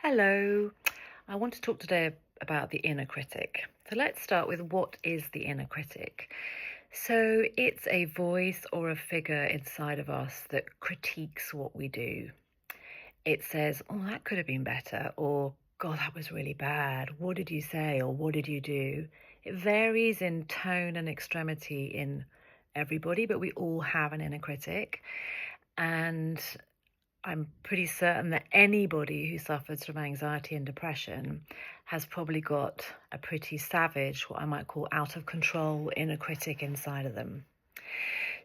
Hello, I want to talk today about the inner critic. So let's start with what is the inner critic? So it's a voice or a figure inside of us that critiques what we do. It says, oh, that could have been better, or God, that was really bad. What did you say, or what did you do? It varies in tone and extremity in everybody, but we all have an inner critic. And I'm pretty certain that anybody who suffers from anxiety and depression has probably got a pretty savage, what I might call out of control inner critic inside of them.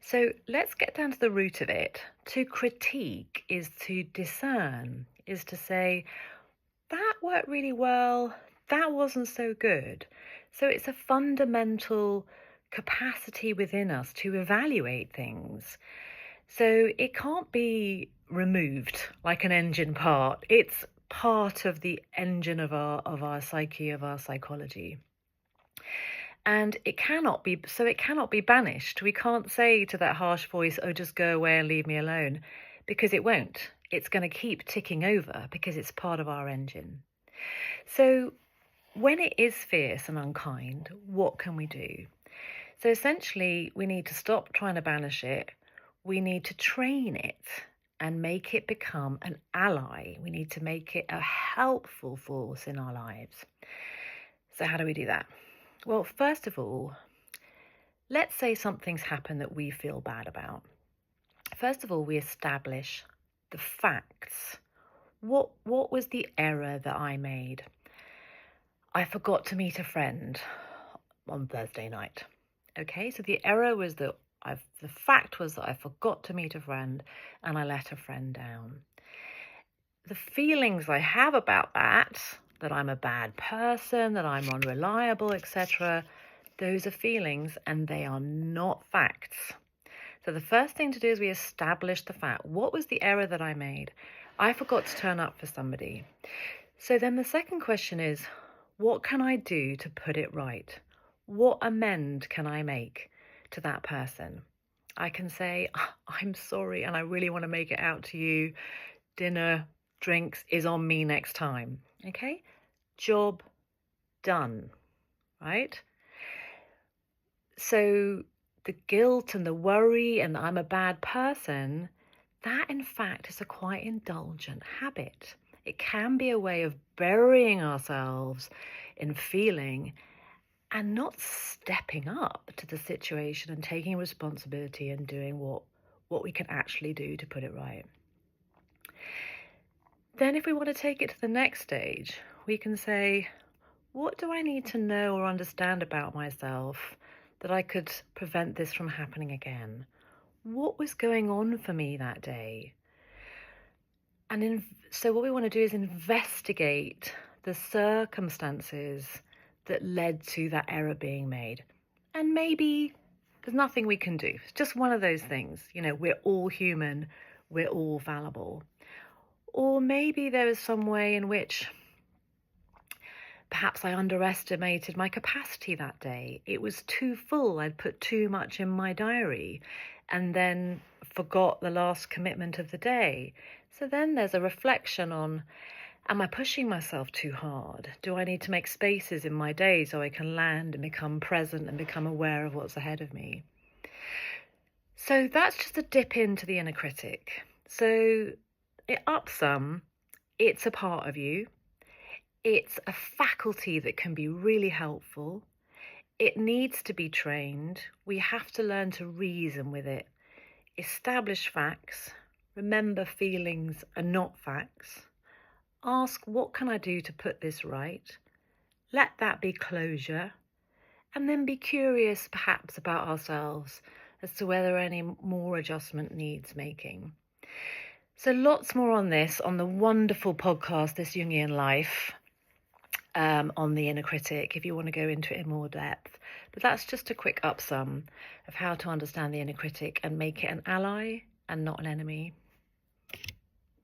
So let's get down to the root of it. To critique is to discern, is to say, that worked really well, that wasn't so good. So it's a fundamental capacity within us to evaluate things. So it can't be removed like an engine part. It's part of the engine of our psyche, of our psychology. And it cannot be banished. We can't say to that harsh voice, oh, just go away and leave me alone, because it won't. It's going to keep ticking over because it's part of our engine. So when it is fierce and unkind, what can we do? So essentially, we need to stop trying to banish it. We need to train it and make it become an ally. We need to make it a helpful force in our lives. So how do we do that? Well, first of all, let's say something's happened that we feel bad about. First of all, we establish the facts. What was the error that I made? I forgot to meet a friend on Thursday night. Okay, so the error was that the fact was that I forgot to meet a friend and I let a friend down. The feelings I have about that I'm a bad person, that I'm unreliable, etc., those are feelings and they are not facts. So the first thing to do is we establish the fact. What was the error that I made? I forgot to turn up for somebody. So then the second question is, what can I do to put it right? What amend can I make to that person? I can say, I'm sorry, and I really want to make it out to you. Dinner, drinks is on me next time. Okay? Job done, right? So the guilt and the worry and I'm a bad person, that in fact is a quite indulgent habit. It can be a way of burying ourselves in feeling and not stepping up to the situation and taking responsibility and doing what we can actually do to put it right. Then if we want to take it to the next stage, we can say, what do I need to know or understand about myself that I could prevent this from happening again? What was going on for me that day? And so what we want to do is investigate the circumstances that led to that error being made. And maybe there's nothing we can do. It's just one of those things. We're all human. We're all fallible. Or maybe there was some way in which perhaps I underestimated my capacity that day. It was too full. I'd put too much in my diary and then forgot the last commitment of the day. So then there's a reflection on, am I pushing myself too hard? Do I need to make spaces in my day so I can land and become present and become aware of what's ahead of me? So that's just a dip into the inner critic. So it ups some. It's a part of you. It's a faculty that can be really helpful. It needs to be trained. We have to learn to reason with it. Establish facts. Remember, feelings are not facts. Ask, what can I do to put this right? Let that be closure. And then be curious, perhaps, about ourselves as to whether any more adjustment needs making. So lots more on this on the wonderful podcast, This Jungian Life, on the inner critic, if you want to go into it in more depth. But that's just a quick upsum of how to understand the inner critic and make it an ally and not an enemy.